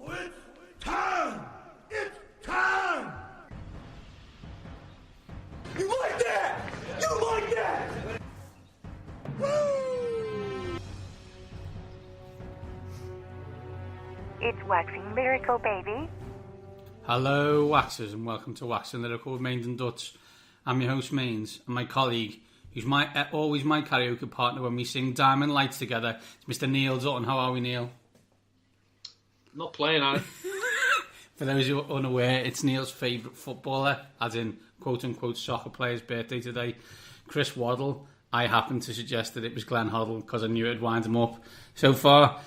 It's time! It's time! You like that? You like that? Woo! It's Waxing Lyrical, baby. Hello, Waxers, and welcome to Waxing Lyrical with Mainz and Dutts. I'm your host, Mainz, and my colleague, who's always my karaoke partner when we sing Diamond Lights together, is Mr. Neil Dutton. How are we, Neil? Not playing, are For those who are unaware, it's Neil's favourite footballer, as in quote-unquote soccer player's birthday today, Chris Waddle. I happened to suggest that it was Glenn Hoddle because I knew it'd wind him up. So far,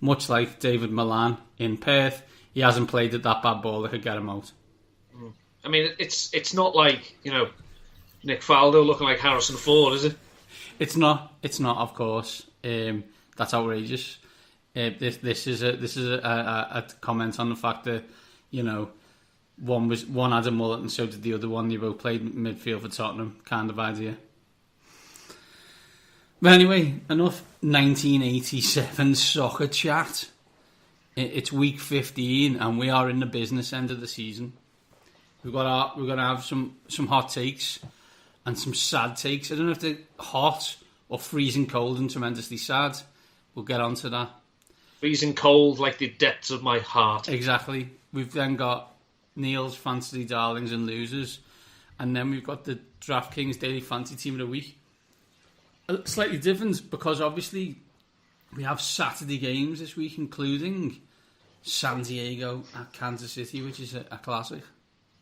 much like David Milan in Perth, he hasn't played at that bad ball that could get him out. I mean, it's not like, Nick Faldo looking like Harrison Ford, is it? It's not, of course. That's outrageous. This is a comment on the fact that, one had a mullet and so did the other one. They both played midfield for Tottenham, kind of idea. But anyway, enough 1987 soccer chat. It's week 15 and we are in the business end of the season. We're gonna have some hot takes and some sad takes. I don't know if they're hot or freezing cold and tremendously sad. We'll get on to that. Freezing cold like the depths of my heart. Exactly. We've then got Neil's Fantasy Darlings and Losers. And then we've got the DraftKings Daily Fantasy Team of the Week. Slightly different because obviously we have Saturday games this week, including San Diego at Kansas City, which is a classic.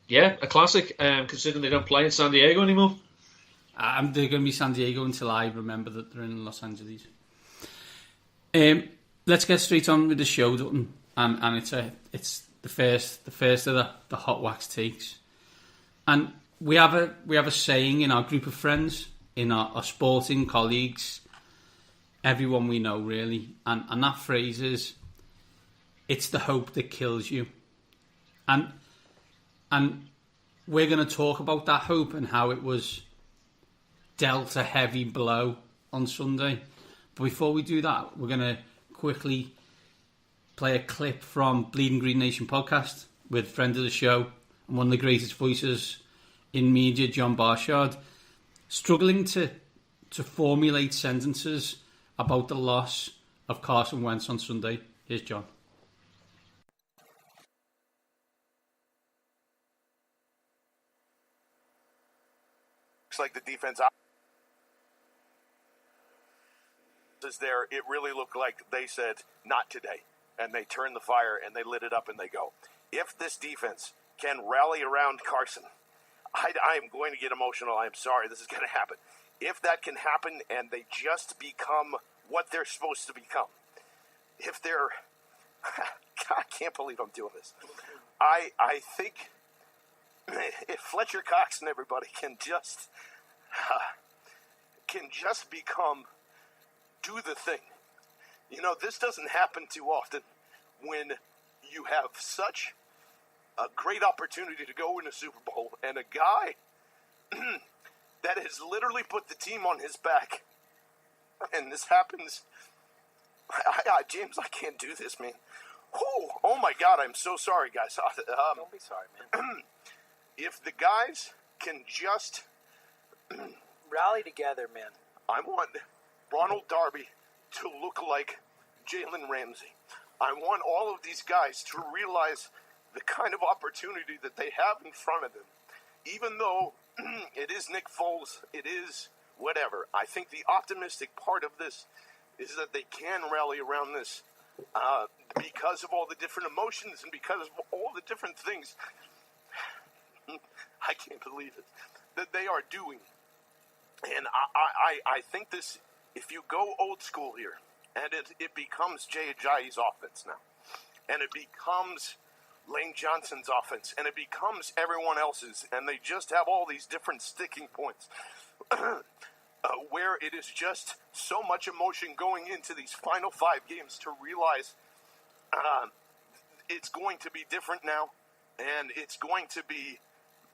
Yeah, a classic, considering they don't play in San Diego anymore. They're going to be San Diego until I remember that they're in Los Angeles. Let's get straight on with the show, Dutton. And it's the first of the hot wax takes. And we have a saying in our group of friends, in our sporting colleagues, everyone we know really, and that phrase is, it's the hope that kills you. And we're going to talk about that hope and how it was dealt a heavy blow on Sunday. But before we do that, we're going to quickly play a clip from Bleeding Green Nation podcast with friend of the show and one of the greatest voices in media, John Barshard, struggling to formulate sentences about the loss of Carson Wentz on Sunday. Here's John. Looks like the defense is there. It really looked like they said, not today. And they turned the fire and they lit it up and they go. If this defense can rally around Carson, I am going to get emotional. I'm sorry, this is going to happen. If that can happen and they just become what they're supposed to become, if they're, I can't believe I'm doing this. I think if Fletcher Cox and everybody can just become, do the thing. This doesn't happen too often when you have such a great opportunity to go in a Super Bowl and a guy that has literally put the team on his back, and this happens. James, I can't do this, man. Oh my God, I'm so sorry, guys. Don't be sorry, man. If the guys can just rally together, man. I want Ronald Darby to look like Jalen Ramsey. I want all of these guys to realize the kind of opportunity that they have in front of them. Even though it is Nick Foles, it is whatever. I think the optimistic part of this is that they can rally around this because of all the different emotions and because of all the different things. I can't believe it, that they are doing. And I think this, if you go old school here, and it becomes Jay Ajayi's offense now, and it becomes Lane Johnson's offense, and it becomes everyone else's, and they just have all these different sticking points where it is just so much emotion going into these final 5 games to realize it's going to be different now, and it's going to be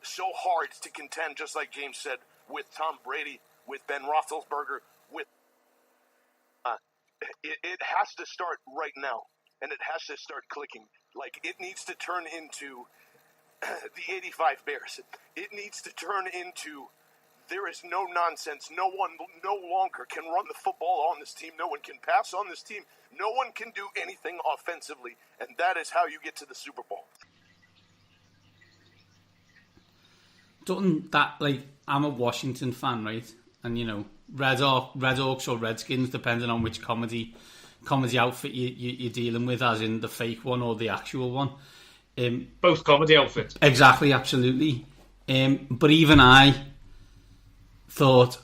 so hard to contend, just like James said, with Tom Brady, with Ben Roethlisberger, with it has to start right now. and it has to start clicking. Like, it needs to turn into the 85 Bears. It needs to turn into there is no nonsense. No one no longer can run the football on this team. No one can pass on this team. No one can do anything offensively, and that is how you get to the Super Bowl. Doesn't that, like, I'm a Washington fan, right? And, you know, Red Hawks or Redskins, depending on which comedy outfit you're dealing with, as in the fake one or the actual one. Both comedy outfits. Exactly, absolutely. But even I thought,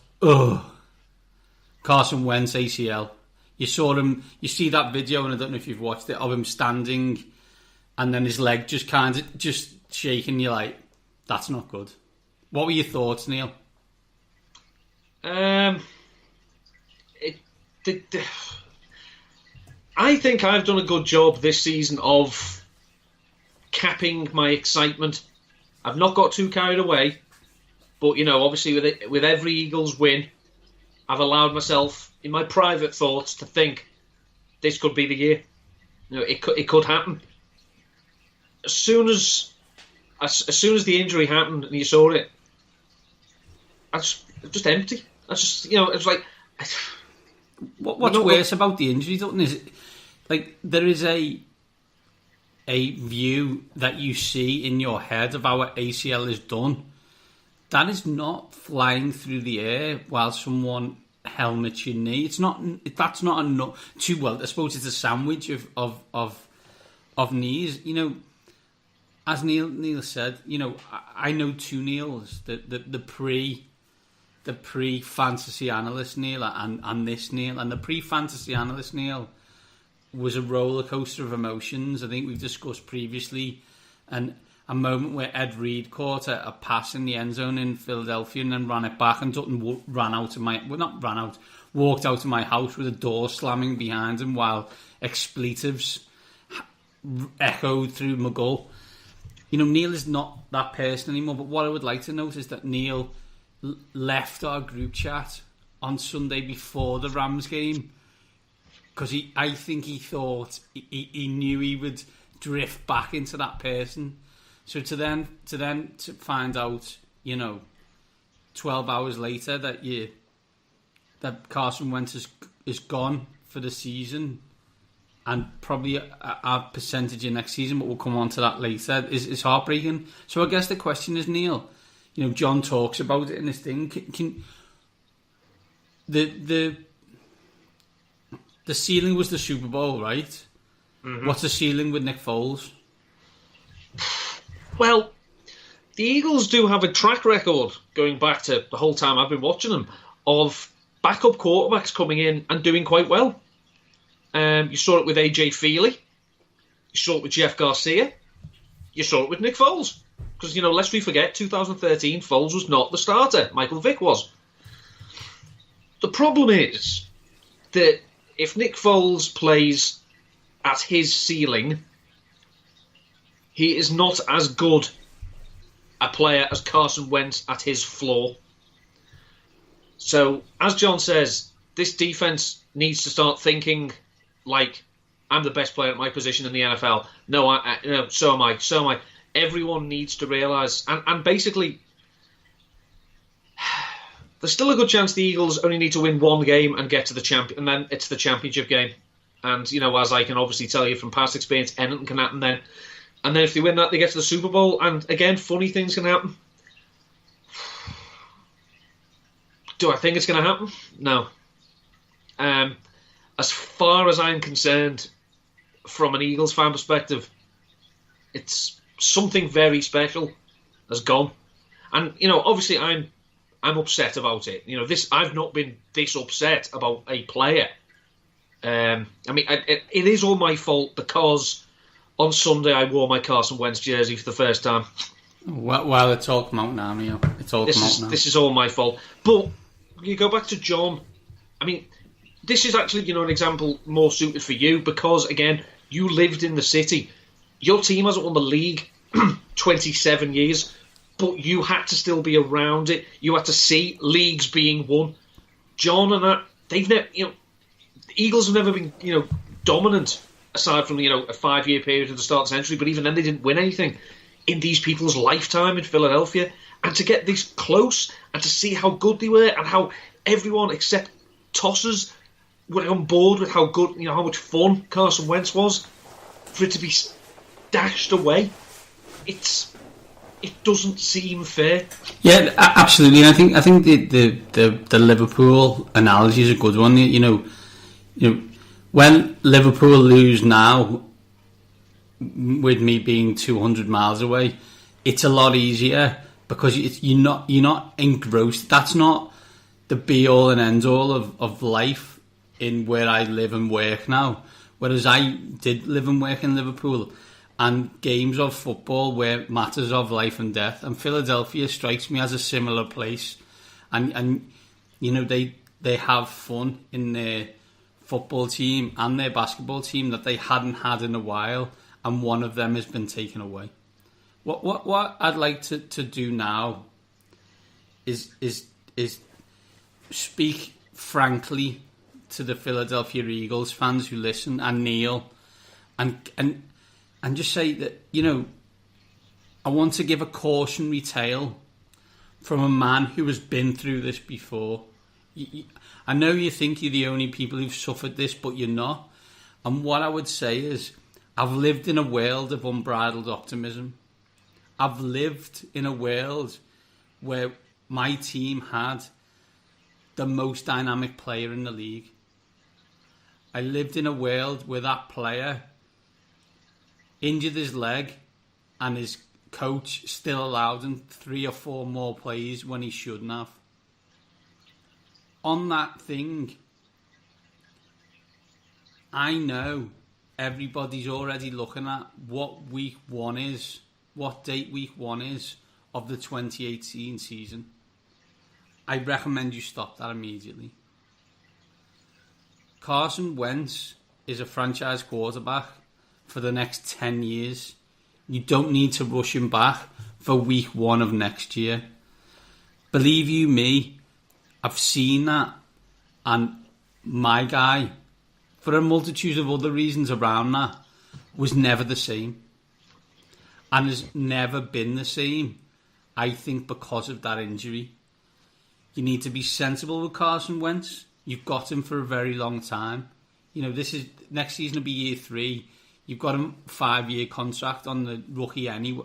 Carson Wentz ACL. You saw him, you see that video, and I don't know if you've watched it, of him standing and then his leg just kind of just shaking. You're like, that's not good. What were your thoughts, Neil? I think I've done a good job this season of capping my excitement. I've not got too carried away, but, you know, obviously with every Eagles win, I've allowed myself, in my private thoughts, to think this could be the year. You know, it could happen. As soon as the injury happened and you saw it, it's just empty. It's just, you know, it's like. What's worse about the injury, Dutton, is like there is a view that you see in your head of how ACL is done. That is not flying through the air while someone helmets your knee. It's not. That's not enough. Too well, I suppose it's a sandwich of knees. You know, as Neil said. You know, I know two Neils. The pre-fantasy analyst Neil and this Neil. And the pre-fantasy analyst Neil was a roller coaster of emotions. I think we've discussed previously, and a moment where Ed Reed caught a pass in the end zone in Philadelphia and then ran it back, and Dutton walked out of my house with a door slamming behind him while expletives echoed through McGull. You know, Neil is not that person anymore, but what I would like to note is that Neil left our group chat on Sunday before the Rams game because I think he thought he knew he would drift back into that person. So to find out, you know, 12 hours later that Carson Wentz is gone for the season, and probably a percentage in next season, but we'll come on to that later, is heartbreaking. So I guess the question is, Neil, you know, John talks about it in this thing. Can the ceiling was the Super Bowl, right? Mm-hmm. What's the ceiling with Nick Foles? Well, the Eagles do have a track record, going back to the whole time I've been watching them, of backup quarterbacks coming in and doing quite well. You saw it with AJ Feely. You saw it with Jeff Garcia. You saw it with Nick Foles. Because, you know, lest we forget, 2013, Foles was not the starter. Michael Vick was. The problem is that if Nick Foles plays at his ceiling, he is not as good a player as Carson Wentz at his floor. So, as John says, this defense needs to start thinking like, I'm the best player at my position in the NFL. No, so am I. Everyone needs to realise, and basically, there's still a good chance the Eagles only need to win one game and get to the champion, and then it's the championship game. And, you know, as I can obviously tell you from past experience, anything can happen then. And then if they win that, they get to the Super Bowl, and again, funny things can happen. Do I think it's going to happen? No. As far as I'm concerned, from an Eagles fan perspective, it's something very special has gone. And, you know, obviously I'm upset about it. You know, I've not been this upset about a player. I mean, it is all my fault because on Sunday I wore my Carson Wentz jersey for the first time. Well, it's all come out now, Neil. It's all come out now. This is all my fault. But you go back to John. I mean, this is actually, you know, an example more suited for you because, again, you lived in the city. Your team hasn't won the league 27 years, but you had to still be around it. You had to see leagues being won. John and that, they've never, you know, the Eagles have never been, you know, dominant aside from a 5-year period at the start of the century, but even then they didn't win anything in these people's lifetime in Philadelphia. And to get this close and to see how good they were and how everyone except tossers were on board with how good, how much fun Carson Wentz was, for it to be dashed away, it doesn't seem fair. Yeah, absolutely. And I think the Liverpool analogy is a good one. When Liverpool lose now, with me being 200 miles away, it's a lot easier because you're not engrossed. That's not the be all and end all of life in where I live and work now. Whereas I did live and work in Liverpool, and games of football were matters of life and death. And Philadelphia strikes me as a similar place. And they have fun in their football team and their basketball team that they hadn't had in a while, and one of them has been taken away. What I'd like to do now is speak frankly to the Philadelphia Eagles fans who listen, and Neil, and just say that, I want to give a cautionary tale from a man who has been through this before. I know you think you're the only people who've suffered this, but you're not. And what I would say is, I've lived in a world of unbridled optimism. I've lived in a world where my team had the most dynamic player in the league. I lived in a world where that player injured his leg and his coach still allowed him 3 or 4 more plays when he shouldn't have. On that thing, I know everybody's already looking at what week 1 is, what date week 1 is of the 2018 season. I recommend you stop that immediately. Carson Wentz is a franchise quarterback for the next 10 years. You don't need to rush him back for week 1 of next year. Believe you me, I've seen that, and my guy, for a multitude of other reasons around that, was never the same, and has never been the same, I think, because of that injury. You need to be sensible with Carson Wentz. You've got him for a very long time. This is next season will be year 3. You've got him 5-year contract on the rookie anyway.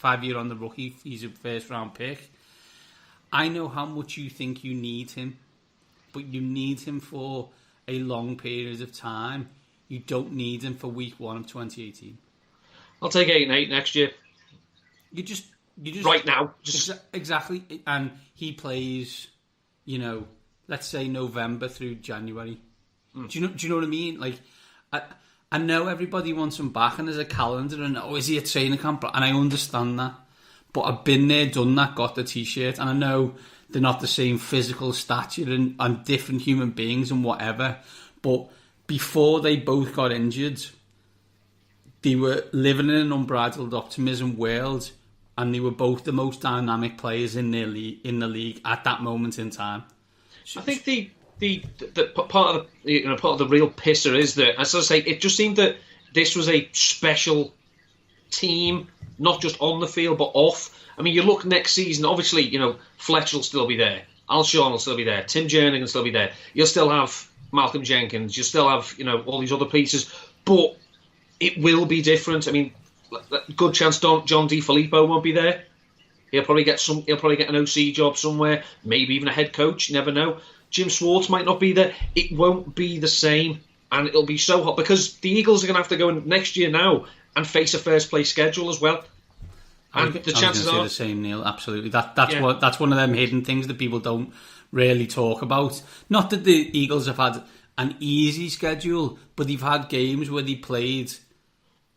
5-year on the rookie. He's a first round pick. I know how much you think you need him, but you need him for a long period of time. You don't need him for week 1 of 2018. I'll take 8-8 next year. You just right now. Exactly. And he plays, let's say November through January. Do you know what I mean? Like, I know everybody wants him back, and there's a calendar, and is he a training camp? And I understand that. But I've been there, done that, got the t-shirt, and I know they're not the same physical stature and different human beings and whatever. But before they both got injured, they were living in an unbridled optimism world, and they were both the most dynamic players in the league at that moment in time. I think the part of the real pisser is that, as I say, it just seemed that this was a special team, not just on the field but off. I mean, you look next season, obviously, Fletcher will still be there, Alshon will still be there, Tim Jernigan will still be there. You'll still have Malcolm Jenkins, you'll still have all these other pieces, but it will be different. I mean, good chance John DiFilippo won't be there. He'll probably get an OC job somewhere, maybe even a head coach. You never know. Jim Schwartz might not be there. It won't be the same, and it'll be so hot because the Eagles are going to have to go in next year now and face a first place schedule as well. And the chances are the same, Neil. Absolutely. That's one of them hidden things that people don't really talk about. Not that the Eagles have had an easy schedule, but they've had games where they played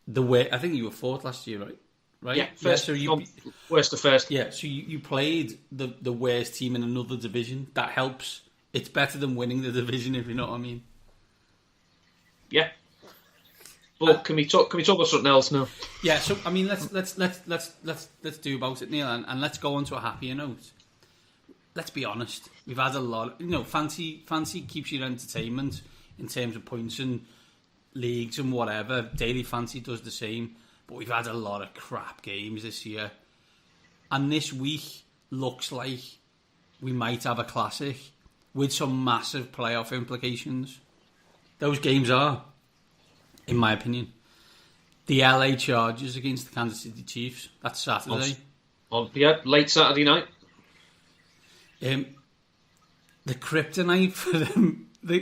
the way. I think you were 4th last year, right? Right. Yeah. First, so worst to first. Yeah. So you played the worst team in another division. That helps. It's better than winning the division, if you know what I mean. Yeah. But can we talk about something else now? Yeah. So I mean, let's do about it, Neil, and let's go on to a happier note. Let's be honest. We've had a lot. Fancy keeps your entertainment in terms of points, and leagues and whatever. Daily Fantasy does the same, but we've had a lot of crap games this year. And this week looks like we might have a classic with some massive playoff implications. Those games are, in my opinion, the LA Chargers against the Kansas City Chiefs. That's Saturday. Late Saturday night. The kryptonite for them, the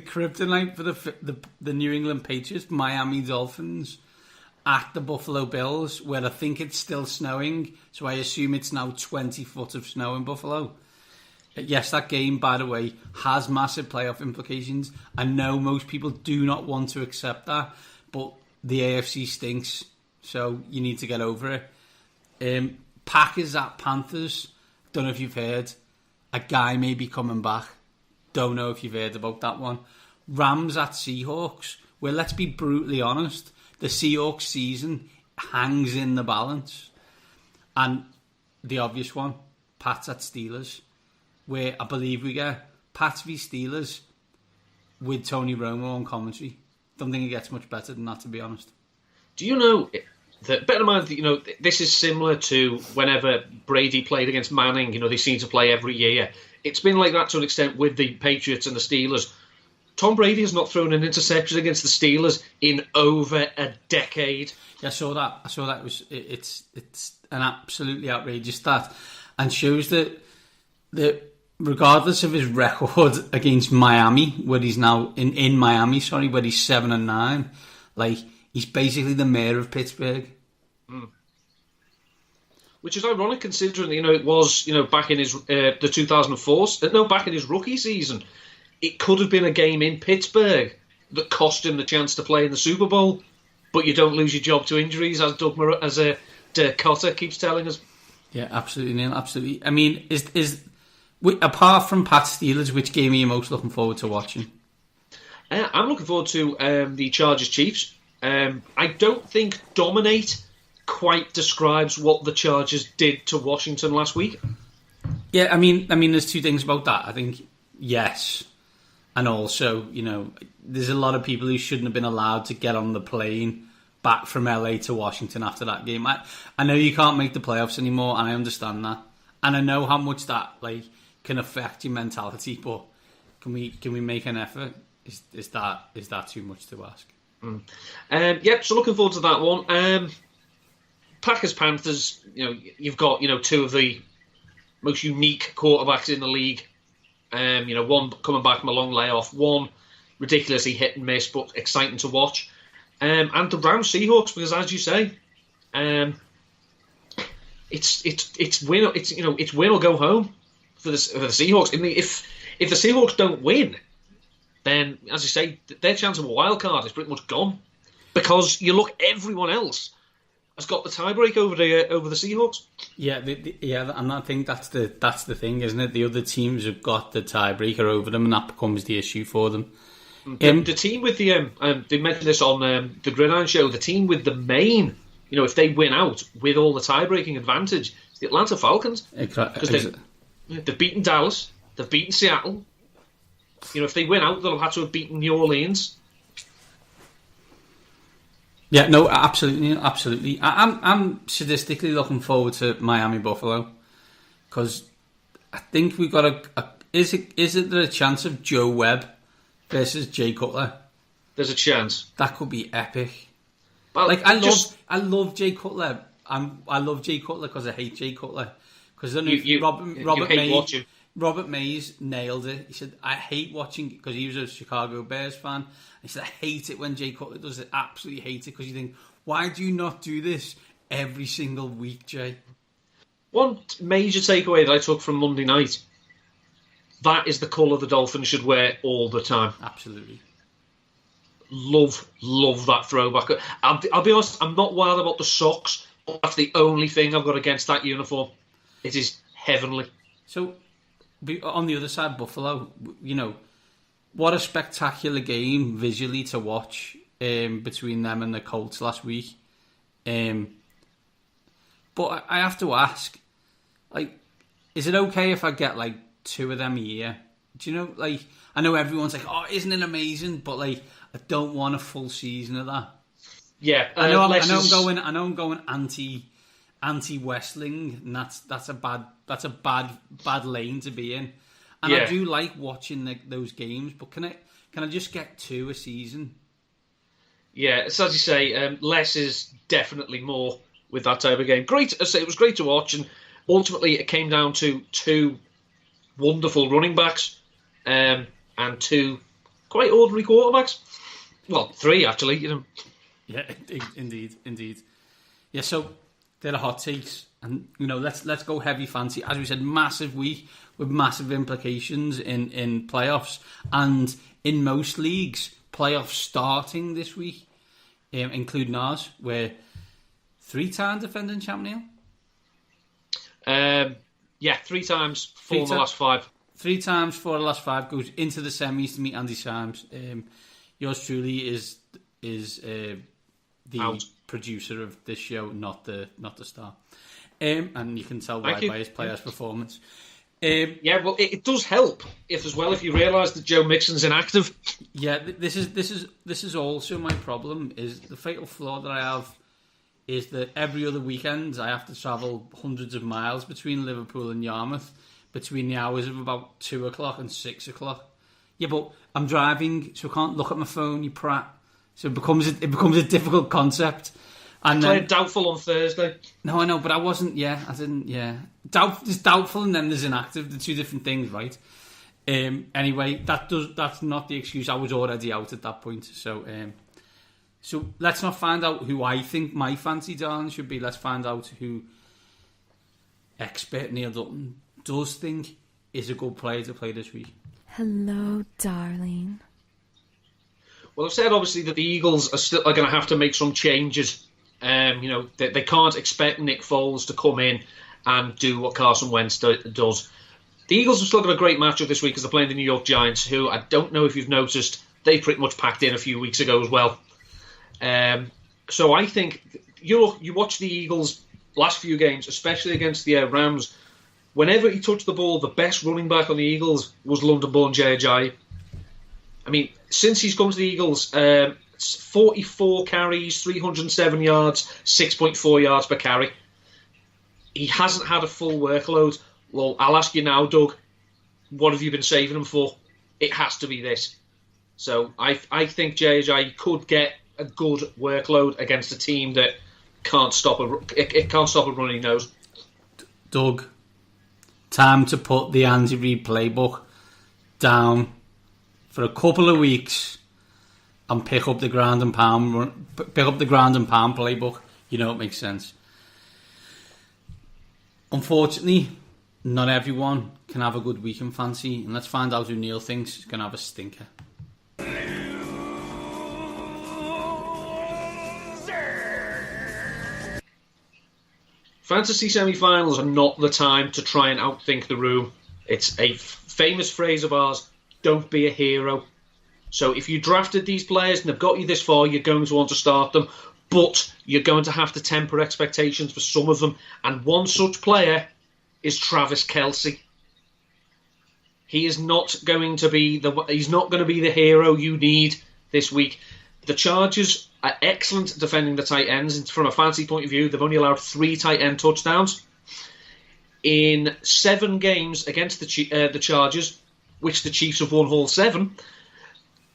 kryptonite for the New England Patriots, Miami Dolphins, at the Buffalo Bills, where I think it's still snowing, so I assume it's now 20 foot of snow in Buffalo. Yes, that game, by the way, has massive playoff implications. I know most people do not want to accept that, but the AFC stinks, so you need to get over it. Packers at Panthers. Don't know if you've heard. A guy may be coming back. Don't know if you've heard about that one. Rams at Seahawks. Well, let's be brutally honest. The Seahawks season hangs in the balance. And the obvious one, Pats at Steelers, where I believe we get Pats v Steelers with Tony Romo on commentary. Don't think it gets much better than that, to be honest. Do you know that? Bear in mind that this is similar to whenever Brady played against Manning. They seem to play every year. It's been like that to an extent with the Patriots and the Steelers. Tom Brady has not thrown an interception against the Steelers in over a decade. Yeah, I saw that. It's an absolutely outrageous stat, and shows that regardless of his record against Miami, where he's now in Miami, where he's 7-9, like he's basically the mayor of Pittsburgh. Which is ironic considering it was back in his the 2004 back in his rookie season. It could have been a game in Pittsburgh that cost him the chance to play in the Super Bowl, but you don't lose your job to injuries, as Dirk Cotter keeps telling us. Yeah, absolutely, Neil. Absolutely. I mean, apart from Pat Steelers, which game are you most looking forward to watching? I'm looking forward to the Chargers Chiefs. I don't think dominate quite describes what the Chargers did to Washington last week. Yeah, I mean, there's two things about that. I think yes, and also there's a lot of people who shouldn't have been allowed to get on the plane back from LA to Washington after that game. I know you can't make the playoffs anymore, and I understand that, and I know how much that can affect your mentality. But can we make an effort? Is that too much to ask? Yep. So looking forward to that one. Packers Panthers. You've got two of the most unique quarterbacks in the league. One coming back from a long layoff, one ridiculously hit and miss, but exciting to watch. And the Rams Seahawks, because as you say, it's win or go home for the Seahawks. I mean, if the Seahawks don't win, then as you say, their chance of a wild card is pretty much gone, because you look, everyone else has got the tiebreak over the Seahawks. Yeah, and I think that's the thing, isn't it? The other teams have got the tiebreaker over them, and that becomes the issue for them. The team with the they mentioned this on the Gridiron Show. The team with the main, if they win out with all the tie-breaking advantage, is the Atlanta Falcons. Because they've beaten Dallas, they've beaten Seattle. If they win out, they'll have had to have beaten New Orleans. Yeah, no, absolutely. I'm sadistically looking forward to Miami Buffalo, because I think we've got is there a chance of Joe Webb versus Jay Cutler? There's a chance. That could be epic. Well, I love Jay Cutler. I love Jay Cutler because I hate Jay Cutler. Because Robert Mays nailed it. He said, I hate watching, because he was a Chicago Bears fan. He said, I hate it when Jay Cutler does it. Absolutely hate it, because you think, why do you not do this every single week, Jay? One major takeaway that I took from Monday night, that is the colour the Dolphins should wear all the time. Absolutely. Love that throwback. I'll be honest, I'm not wild about the socks. That's the only thing I've got against that uniform. It is heavenly. So, on the other side, Buffalo, what a spectacular game visually to watch between them and the Colts last week. But I have to ask, is it okay if I get two of them a year? Do you know, I know everyone's like, oh, isn't it amazing? But I I don't want a full season of that. Yeah, I know I'm going anti Wrestling, and that's a bad lane to be in. And I do like watching those games, but can I just get 2 a season? Yeah, so as you say, less is definitely more with that type of game. Great, as I say, it was great to watch, and ultimately it came down to 2 wonderful running backs and 2 quite ordinary quarterbacks. Well, 3 actually, you know. Yeah, indeed. Yeah, so they're the hot takes, and you know, let's go heavy fancy. As we said, massive week with massive implications in playoffs, and in most leagues, playoffs starting this week, including ours, where 3-time defending champ, Neil. 3 times, 4 of the last 5. 3 times, 4 of the last 5 goes into the semis to meet Andy Symes. Yours truly is the producer of this show, not the star. And you can tell why by his player's performance. Well, it does help if you realise that Joe Mixon's inactive. Yeah, this is also my problem. Is the fatal flaw that I have is that every other weekend I have to travel hundreds of miles between Liverpool and Yarmouth between the hours of about 2:00 and 6:00. Yeah, but I'm driving, so I can't look at my phone. You prat. So it becomes a difficult concept. And played doubtful on Thursday. No, I know, but I wasn't. Yeah, I didn't. Yeah, there's doubtful, and then there's inactive. The 2 different things, right? Anyway, that's not the excuse. I was already out at that point. So let's not find out who I think my fancy darling should be. Let's find out who expert Neil Dutton does think is a good player to play this week. Hello, darling. Well, I've said obviously that the Eagles are going to have to make some changes. They can't expect Nick Foles to come in and do what Carson Wentz does. The Eagles have still got a great matchup this week as they're playing the New York Giants, who I don't know if you've noticed, they pretty much packed in a few weeks ago as well. So I think you watch the Eagles last few games, especially against the Rams. Whenever he touched the ball, the best running back on the Eagles was London-born Jay Ajayi. I mean, since he's come to the Eagles, 44 carries, 307 yards, 6.4 yards per carry. He hasn't had a full workload. Well, I'll ask you now, Doug, what have you been saving him for? It has to be this. So I think Jay Ajayi could get a good workload against a team that can't stop a running nose. Doug, time to put the Andy Reid playbook down for a couple of weeks and pick up the ground and pound playbook. You know, it makes sense. Unfortunately, not everyone can have a good week in fancy, and let's find out who Neil thinks is going to have a stinker. Fantasy semi-finals are not the time to try and outthink the room. It's a famous phrase of ours, don't be a hero. So if you drafted these players and they've got you this far, you're going to want to start them, but you're going to have to temper expectations for some of them. And one such player is Travis Kelce. He is not going to be the hero you need this week. The Chargers are excellent defending the tight ends. From a fantasy point of view, they've only allowed 3 tight end touchdowns. In 7 games against the Chargers, which the Chiefs have won all 7,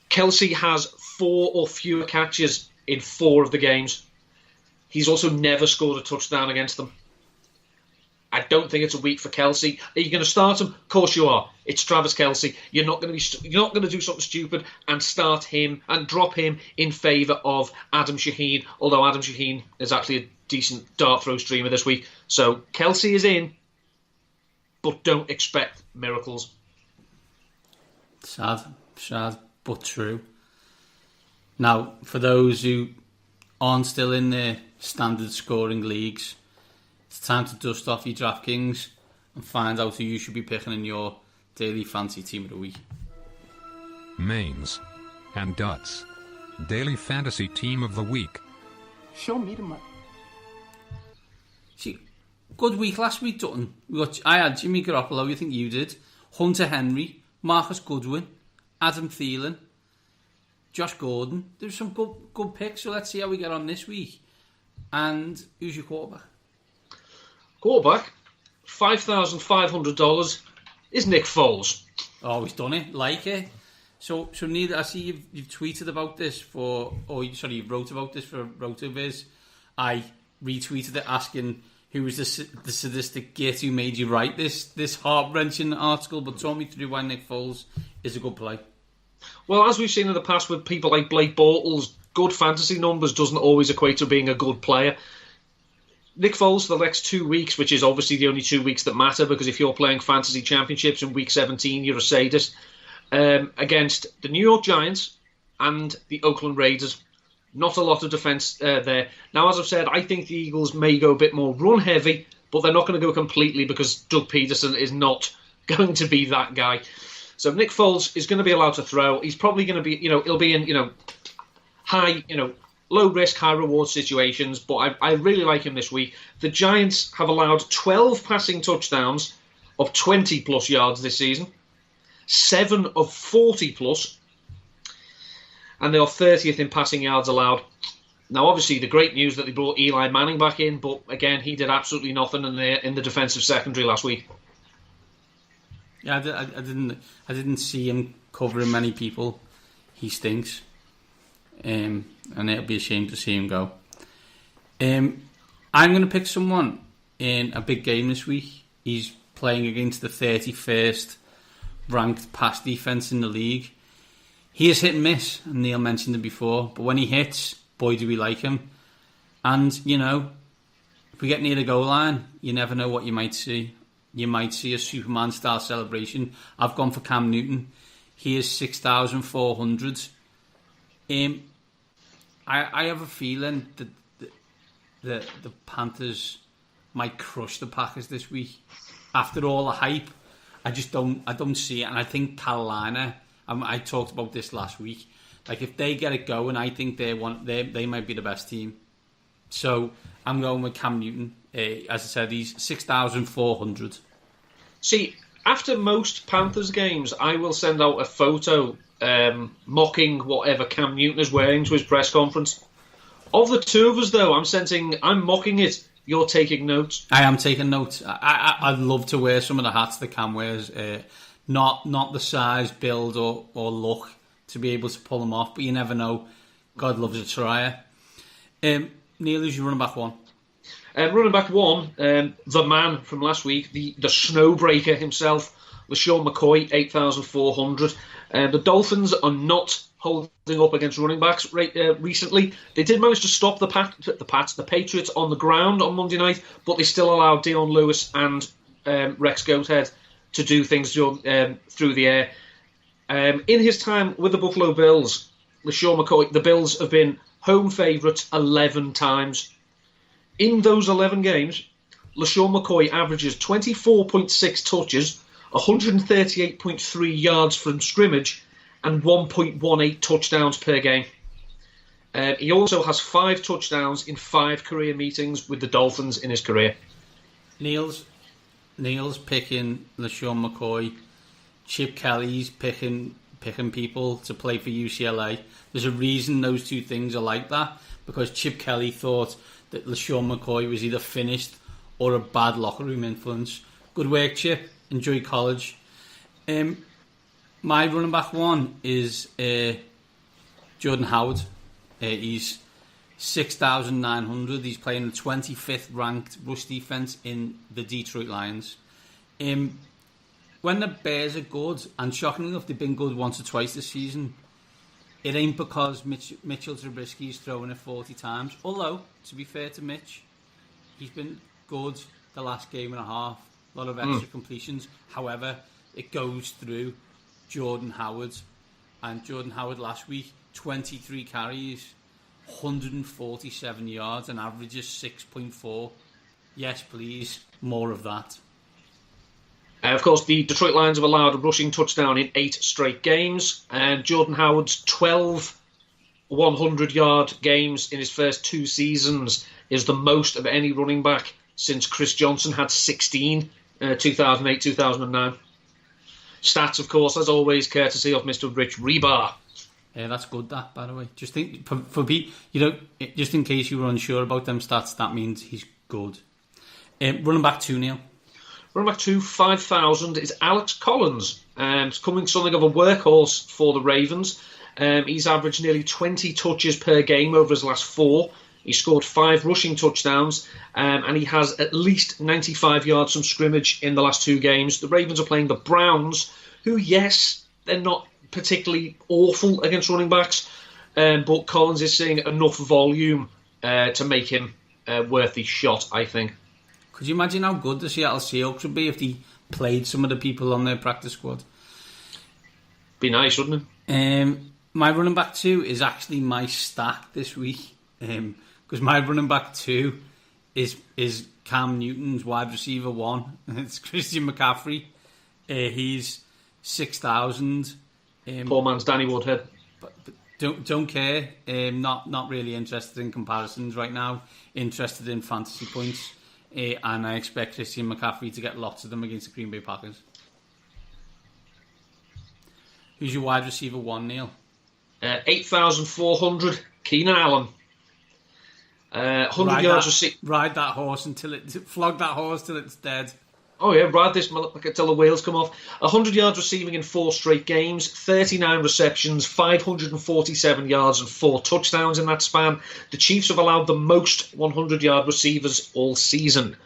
Kelce has 4 or fewer catches in 4 of the games. He's also never scored a touchdown against them. I don't think it's a week for Kelce. Are you going to start him? Of course you are. It's Travis Kelce. You're not going to do something stupid and start him and drop him in favour of Adam Shaheen. Although Adam Shaheen is actually a decent dart throw streamer this week. So Kelce is in, but don't expect miracles. Sad, but true. Now, for those who aren't still in their standard scoring leagues, it's time to dust off your DraftKings and find out who you should be picking in your daily fantasy team of the week. Mainz and Dutts, daily fantasy team of the week. Show me the money. See, good week last week, Dutton. I had Jimmy Garoppolo, you think you did, Hunter Henry, Marcus Goodwin, Adam Thielen. Josh Gordon. There's some good picks, so let's see how we get on this week. And who's your quarterback? Quarterback, $5,500 is Nick Foles. Oh, he's done it. Like it. So Neil, I see you've tweeted about this you wrote about this for RotoViz. I retweeted it asking who was the sadistic git who made you write this heart-wrenching article, but talk me through why Nick Foles is a good play. Well, as we've seen in the past with people like Blake Bortles, good fantasy numbers doesn't always equate to being a good player. Nick Foles for the next 2 weeks, which is obviously the only 2 weeks that matter, because if you're playing fantasy championships in week 17, you're a sadist, against the New York Giants and the Oakland Raiders. Not a lot of defence there. Now, as I've said, I think the Eagles may go a bit more run-heavy, but they're not going to go completely because Doug Peterson is not going to be that guy. So Nick Foles is going to be allowed to throw. He's probably going to be, he'll be in, high, low-risk, high-reward situations, but I really like him this week. The Giants have allowed 12 passing touchdowns of 20-plus yards this season, 7 of 40-plus, and they are 30th in passing yards allowed. Now, obviously, the great news that they brought Eli Manning back in, but again, he did absolutely nothing in the defensive secondary last week. Yeah, I didn't see him covering many people. He stinks, and it'll be a shame to see him go. I'm going to pick someone in a big game this week. He's playing against the 31st ranked pass defense in the league. He is hit and miss, and Neil mentioned it before, but when he hits, boy, do we like him. And, if we get near the goal line, you never know what you might see. You might see a Superman-style celebration. I've gone for Cam Newton. He is 6,400. I have a feeling that the Panthers might crush the Packers this week. After all the hype, I don't see it. And I think Carolina, I talked about this last week, like if they get it going, I think they might be the best team. So I'm going with Cam Newton. As I said, he's 6,400. See, after most Panthers games, I will send out a photo mocking whatever Cam Newton is wearing to his press conference. Of the two of us, though, I'm mocking it. You're taking notes. I am taking notes. I'd love to wear some of the hats that Cam wears. Not the size, build, or look to be able to pull them off, but you never know. God loves a trier. Neil, who's your running back one? Running back one, the man from last week, the snowbreaker himself, LaShawn McCoy, 8,400. The Dolphins are not holding up against running backs recently. They did manage to stop the Patriots on the ground on Monday night, but they still allowed Dion Lewis and Rex Goathead to do things through the air. In his time with the Buffalo Bills, LaShawn McCoy, the Bills have been home favourites 11 times. In those 11 games, LaShawn McCoy averages 24.6 touches, 138.3 yards from scrimmage, and 1.18 touchdowns per game. He also has 5 touchdowns in 5 career meetings with the Dolphins in his career. Neil's picking LaShawn McCoy. Chip Kelly's picking people to play for UCLA. There's a reason those two things are like that, because Chip Kelly thought that LaShawn McCoy was either finished or a bad locker room influence. Good work, Chip. Enjoy college. My running back one is Jordan Howard. He's 6,900. He's playing the 25th ranked rush defense in the Detroit Lions. When the Bears are good, and shockingly enough, they've been good once or twice this season, it ain't because Mitchell Trubisky's throwing it 40 times. Although, to be fair to Mitch, he's been good the last game and a half. A lot of extra completions. However, it goes through Jordan Howard. And Jordan Howard last week, 23 carries, 147 yards, and averages 6.4. Yes, please. More of that. Of course, the Detroit Lions have allowed a rushing touchdown in 8 straight games, and Jordan Howard's 12 100-yard games in his first 2 seasons is the most of any running back since Chris Johnson had 16, 2008-2009. Stats, of course, as always, courtesy of Mr. Rich Rebar. That's good, that, by the way. Just think, just in case you were unsure about them stats, that means he's good. Running back 2, Neil. Running back 2, 5,000 is Alex Collins. It's coming something of a workhorse for the Ravens. He's averaged nearly 20 touches per game over his last 4. He scored 5 rushing touchdowns, and he has at least 95 yards from scrimmage in the last 2 games. The Ravens are playing the Browns, who, yes, they're not particularly awful against running backs, but Collins is seeing enough volume to make him worth the shot, I think. Could you imagine how good the Seattle Seahawks would be if they played some of the people on their practice squad? Be nice, wouldn't it? My running back 2 is actually my stack this week, because my running back 2 is Cam Newton's wide receiver 1. It's Christian McCaffrey. He's 6,000. Poor man's Danny Woodhead. But don't care. Not really interested in comparisons right now. Interested in fantasy points. And I expect Christian McCaffrey to get lots of them against the Green Bay Packers. Who's your wide receiver 1, Neil? 8,400, Keenan Allen. 100 yards receiving. Ride that horse flog that horse till it's dead. Oh yeah, ride this till the wheels come off. 100 yards receiving in 4 straight games, 39 receptions, 547 yards and 4 touchdowns in that span. The Chiefs have allowed the most 100-yard receivers all season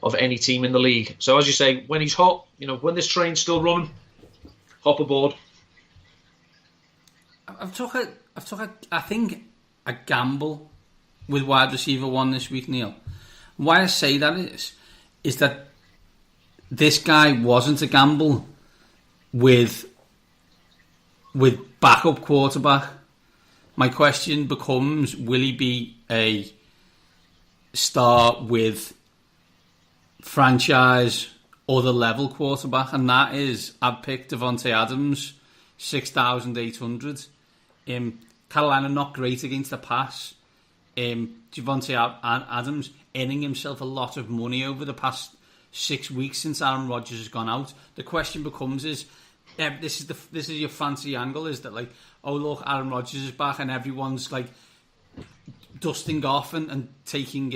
of any team in the league. So as you say, when he's hot, when this train's still running, hop aboard. I've took a gamble with wide receiver 1 this week, Neil. Why I say that is that this guy wasn't a gamble with backup quarterback. My question becomes, will he be a star with franchise other level quarterback? And that is, I've picked Devontae Adams, 6,800. Carolina not great against the pass. Devontae Adams earning himself a lot of money over the past 6 weeks since Aaron Rodgers has gone out. The question becomes this is your fancy angle, is that like, oh look, Aaron Rodgers is back and everyone's like dusting off and taking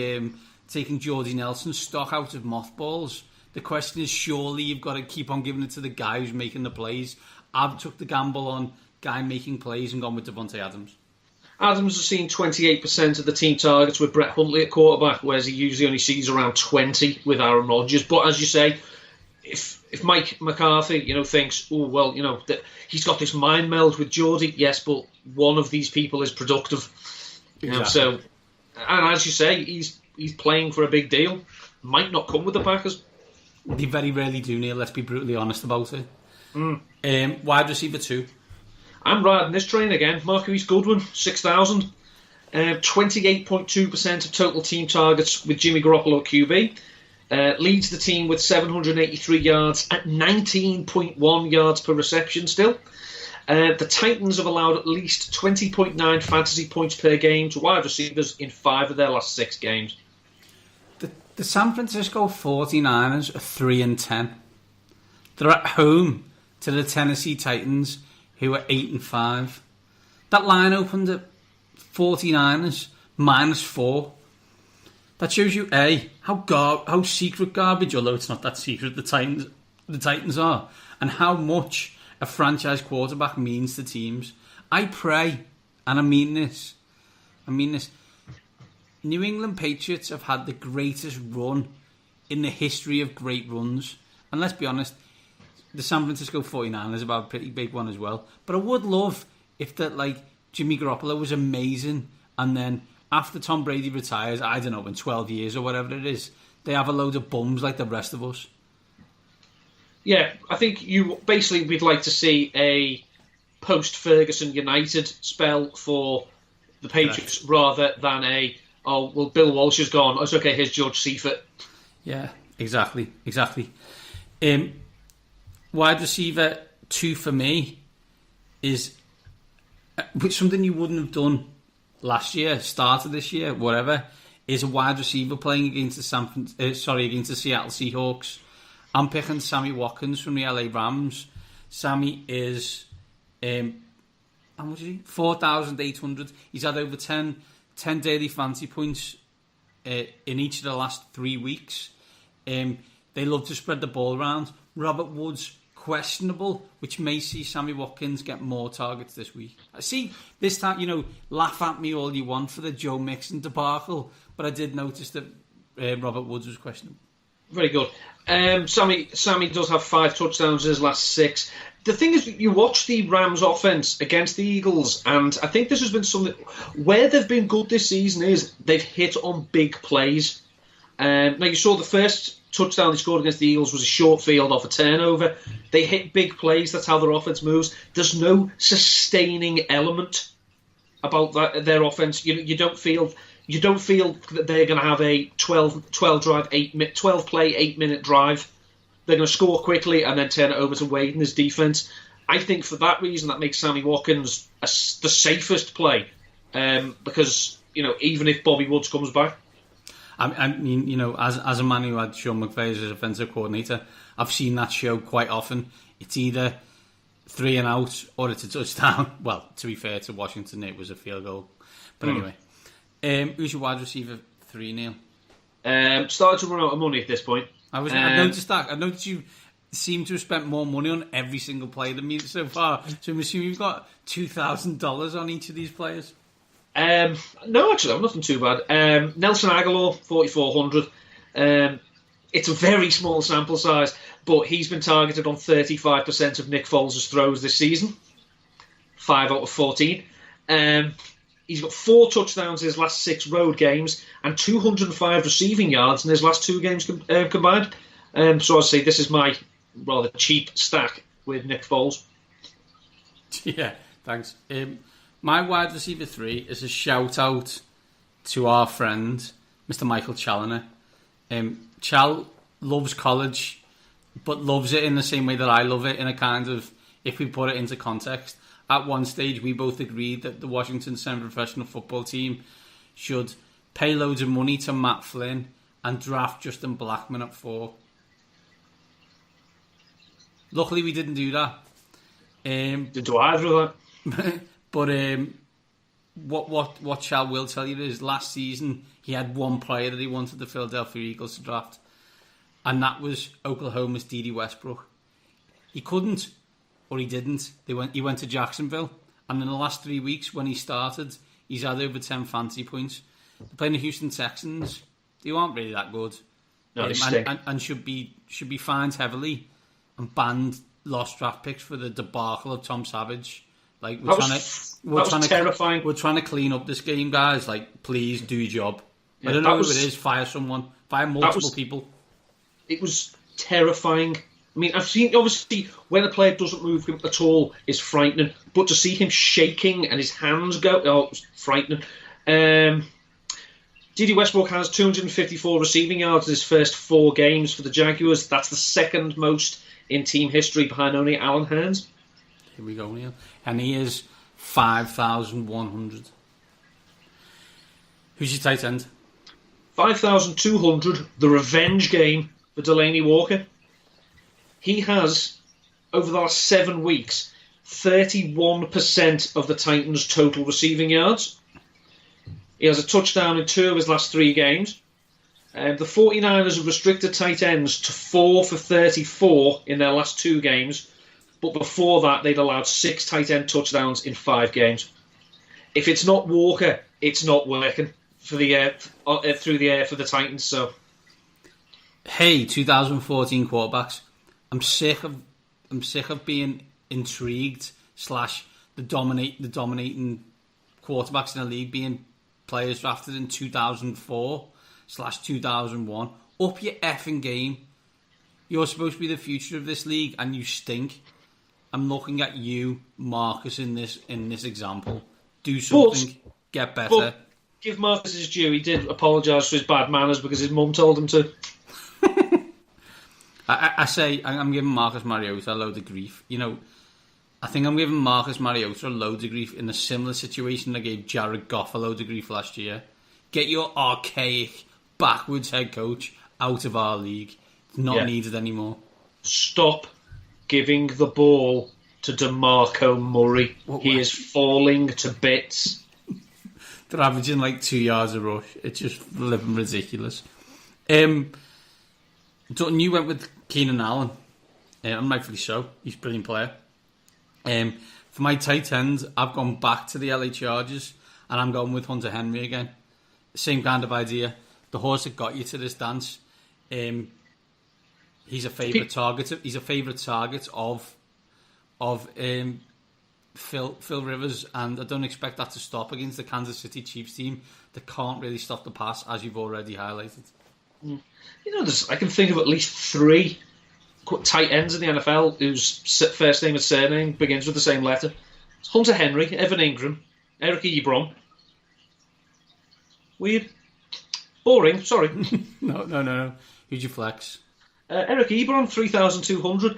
Jordy Nelson's stock out of mothballs. The question is, surely you've got to keep on giving it to the guy who's making the plays. I've took the gamble on guy making plays and gone with Devontae Adams. Adams has seen 28% of the team targets with Brett Hundley at quarterback, whereas he usually only sees around 20 with Aaron Rodgers. But as you say, if Mike McCarthy, thinks, that he's got this mind meld with Jordy, yes, but one of these people is productive. Exactly. So, and as you say, he's playing for a big deal. Might not come with the Packers. They very rarely do, Neil. Let's be brutally honest about it. Wide receiver 2. I'm riding this train again. Marquise Goodwin, 6,000. 28.2% of total team targets with Jimmy Garoppolo QB. Leads the team with 783 yards at 19.1 yards per reception still. The Titans have allowed at least 20.9 fantasy points per game to wide receivers in 5 of their last 6 games. The San Francisco 49ers are 3-10. They're at home to the Tennessee Titans, who are 8-5. That line opened at 49ers -4. That shows you how secret garbage, although it's not that secret, the Titans are, and how much a franchise quarterback means to teams. I pray, and I mean this. New England Patriots have had the greatest run in the history of great runs, and let's be honest, the San Francisco 49ers have a pretty big one as well. But I would love if Jimmy Garoppolo was amazing, and then after Tom Brady retires, I don't know, in 12 years or whatever it is, they have a load of bums like the rest of us. Yeah, I think we'd like to see a post-Ferguson United spell for the Patriots, rather than Bill Walsh is gone. It's okay, here's George Seifert. Yeah, exactly. Wide receiver 2 for me is something you wouldn't have done last year, start of this year, whatever, is a wide receiver playing against the Seattle Seahawks. I'm picking Sammy Watkins from the LA Rams. Sammy is a how much is he? 4,800. He's had over 10 daily fantasy points in each of the last 3 weeks. They love to spread the ball around. Robert Woods, questionable, which may see Sammy Watkins get more targets this week. I see this time, laugh at me all you want for the Joe Mixon debacle, but I did notice that Robert Woods was questionable. Very good. Sammy does have 5 touchdowns in his last 6. The thing is, you watch the Rams offense against the Eagles, and I think this has been something where they've been good this season is they've hit on big plays. Now you saw the first touchdown they scored against the Eagles was a short field off a turnover. They hit big plays. That's how their offense moves. There's no sustaining element about their offense. You don't feel that they're going to have a 12 play 8-minute drive. They're going to score quickly and then turn it over to Wade and his defense. I think for that reason that makes Sammy Watkins the safest play because even if Bobby Woods comes back. I mean, as a man who had Sean McVay as his offensive coordinator, I've seen that show quite often. It's either 3 and out or it's a touchdown. Well, to be fair to Washington, it was a field goal. But anyway, who's your wide receiver 3, Neil? Started to run out of money at this point. I noticed that. I noticed you seem to have spent more money on every single player than me so far. So I'm assuming you've got $2,000 on each of these players. No, actually, I'm nothing too bad. Nelson Aguilar, 4,400. It's a very small sample size, but he's been targeted on 35% of Nick Foles' throws this season. 5 out of 14. He's got 4 touchdowns in his last 6 road games and 205 receiving yards in his last 2 games combined. So I'd say this is my rather cheap stack with Nick Foles. Yeah, thanks. My wide receiver 3 is a shout out to our friend, Mr. Michael Challoner. Chal loves college, but loves it in the same way that I love it, in a kind of, if we put it into context. At one stage, we both agreed that the Washington semi-professional football team should pay loads of money to Matt Flynn and draft Justin Blackman at 4. Luckily, we didn't do that. Didn't do either of that. But what Chal will tell you is last season he had one player that he wanted the Philadelphia Eagles to draft, and that was Oklahoma's D.D. Westbrook. He couldn't, or he didn't. He went to Jacksonville, and in the last 3 weeks when he started, he's had over 10 fantasy points. They're playing the Houston Texans. They aren't really that good, and should be fined heavily and banned lost draft picks for the debacle of Tom Savage. Like we're terrifying. We're trying to clean up this game, guys. Like, please do your job. Yeah, I don't know who it is. Fire someone. Fire multiple people. It was terrifying. I mean, I've seen, obviously, when a player doesn't move at all is frightening, but to see him shaking and his hands go, it was frightening. D.D. Westbrook has 254 receiving yards in his first 4 games for the Jaguars. That's the second most in team history, behind only Alan Hearns. Here we go, Neil. And he is 5,100. Who's your tight end? 5,200, the revenge game for Delaney Walker. He has, over the last 7 weeks, 31% of the Titans' total receiving yards. He has a touchdown in 2 of his last 3 games. The 49ers have restricted tight ends to 4 for 34 in their last 2 games. But before that, they'd allowed 6 tight end touchdowns in 5 games. If it's not Walker, it's not working for the through the air for the Titans. So, hey, 2014 quarterbacks, I'm sick of being intrigued / the dominating quarterbacks in the league being players drafted in 2004 / 2001. Up your effing game. You're supposed to be the future of this league, and you stink. I'm looking at you, Marcus, in this example. Do something. Get better. But give Marcus his due. He did apologise for his bad manners because his mum told him to. I say I'm giving Marcus Mariota a load of grief. I think I'm giving Marcus Mariota a load of grief in a similar situation I gave Jared Goff a load of grief last year. Get your archaic, backwards head coach out of our league. It's not needed anymore. Stop giving the ball to DeMarco Murray. He is falling to bits. They're averaging like 2 yards a rush. It's just living ridiculous. Dutton, you went with Keenan Allen, and rightfully so. He's a brilliant player. For my tight end, I've gone back to the LA Chargers, and I'm going with Hunter Henry again. Same kind of idea. The horse that got you to this dance. He's a favourite target. He's a favourite target of Phil Rivers, and I don't expect that to stop against the Kansas City Chiefs team that can't really stop the pass, as you've already highlighted. You know, I can think of at least 3 tight ends in the NFL whose first name and surname begins with the same letter. It's Hunter Henry, Evan Ingram, Eric Ebron. Weird. Boring, sorry. No. Who'd you flex? Eric Ebron, 3,200.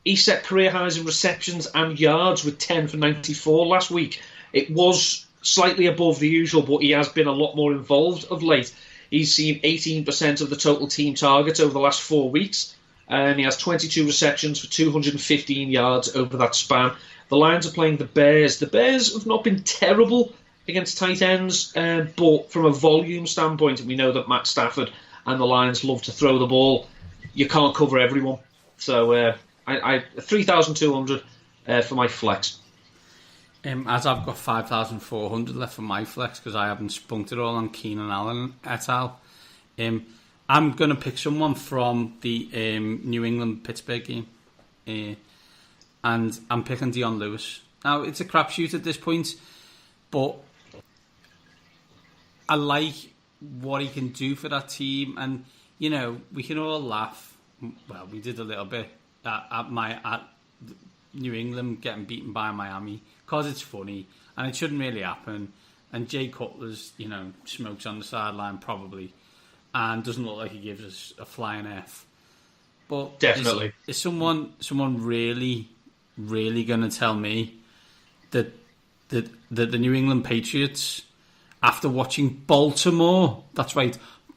He set career highs in receptions and yards with 10 for 94 last week. It was slightly above the usual, but he has been a lot more involved of late. He's seen 18% of the total team targets over the last 4 weeks. And he has 22 receptions for 215 yards over that span. The Lions are playing the Bears. The Bears have not been terrible against tight ends, but from a volume standpoint, we know that Matt Stafford and the Lions love to throw the ball. You can't cover everyone. So I 3,200 for my flex. As I've got 5,400 left for my flex because I haven't spunked it all on Keenan Allen et al. I'm going to pick someone from the New England-Pittsburgh game. And I'm picking Dion Lewis. Now, it's a crapshoot at this point, but I like what he can do for that team. And, you know, we can all laugh. Well, we did a little bit at New England getting beaten by Miami because it's funny and it shouldn't really happen. And Jay Cutler's, you know, smokes on the sideline probably and doesn't look like he gives us a flying F. But definitely, is someone really going to tell me that the New England Patriots, after watching Baltimore, that's right,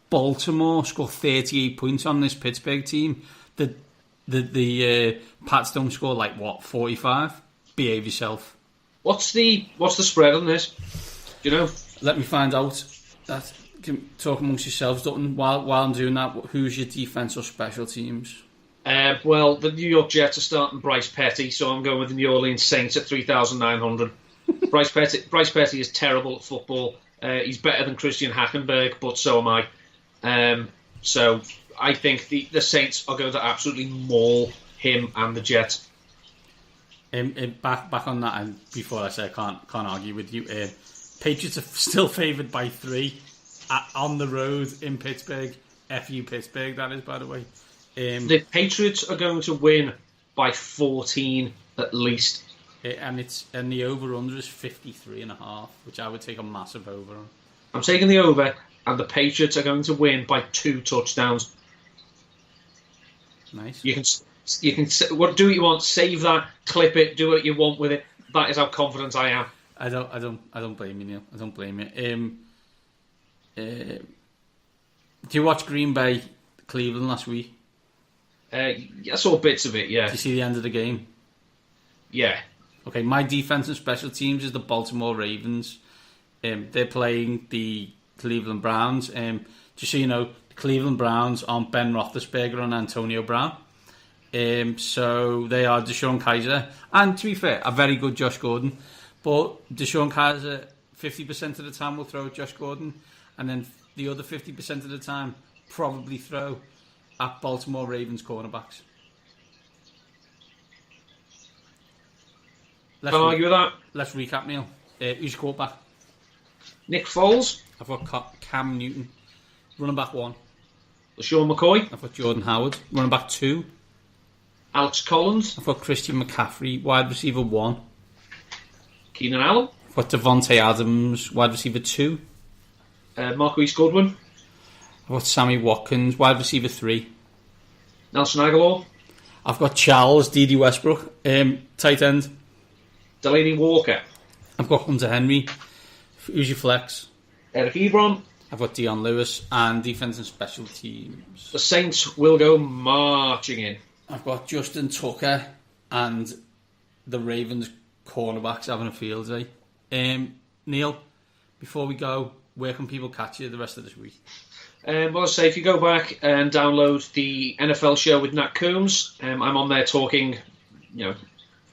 Baltimore score 38 points on this Pittsburgh team, that the Pats don't score like what, 45? Behave yourself. What's the spread on this? Do you know? Let me find out. Talk amongst yourselves, Dutton. While I'm doing that, who's your defense or special teams? Well, the New York Jets are starting Bryce Petty, so I'm going with the New Orleans Saints at 3,900. Bryce Petty is terrible at football. He's better than Christian Hackenberg, but so am I. So I think the Saints are going to absolutely maul him and the Jets. Back on that, and before I say I can't argue with you. Patriots are still favoured by 3 on the road in Pittsburgh. FU Pittsburgh, that is, by the way. The Patriots are going to win by 14 at least. And the over-under is 53.5, which I would take a massive over on. I'm taking the over, and the Patriots are going to win by 2 touchdowns. Nice. You can do what you want, save that, clip it, do what you want with it. That is how confident I am. I don't blame you, Neil. I don't blame you. Do you watch Green Bay Cleveland last week? I saw bits of it, yeah. Did you see the end of the game? Yeah. Okay, my defense and special teams is the Baltimore Ravens. They're playing the Cleveland Browns. Just so you know, the Cleveland Browns aren't Ben Roethlisberger and Antonio Brown. So they are Deshaun Kaiser. And to be fair, a very good Josh Gordon. But Deshaun Kaiser, 50% of the time will throw at Josh Gordon. And then the other 50% of the time, probably throw at Baltimore Ravens cornerbacks. Can't argue with that. Let's recap, Neil. Who's your quarterback? Nick Foles. I've got Cam Newton. Running back 1. LaShawn McCoy. I've got Jordan Howard. Running back 2. Alex Collins. I've got Christian McCaffrey. Wide receiver 1. Keenan Allen. I've got Devontae Adams. Wide receiver 2. Marquise Goodwin. I've got Sammy Watkins. Wide receiver 3. Nelson Aguilar. I've got Charles D.D. Westbrook. Tight end. Delaney Walker. I've got Hunter Henry. Who's your flex? Eric Ebron. I've got Dion Lewis. And defense and special teams. The Saints will go marching in. I've got Justin Tucker and the Ravens cornerbacks having a field day. Neil, before we go, where can people catch you the rest of this week? Well, I say if you go back and download the NFL show with Nat Coombs, I'm on there talking,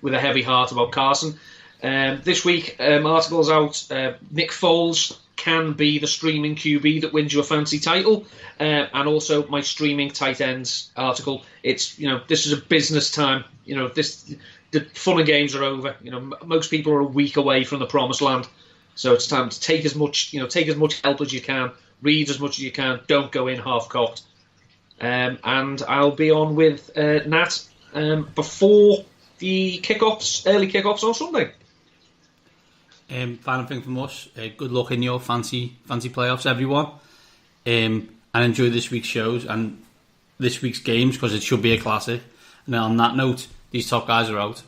with a heavy heart about Carson. This week, articles out. Nick Foles can be the streaming QB that wins you a fancy title, and also my streaming tight ends article. It's this is a business time. The fun and games are over. Most people are a week away from the promised land, so it's time to take as much help as you can, read as much as you can. Don't go in half cocked. And I'll be on with Nat before the early kickoffs on Sunday. Final thing from us, good luck in your fancy playoffs, everyone, and enjoy this week's shows and this week's games, because it should be a classic. And on that note, these top guys are out.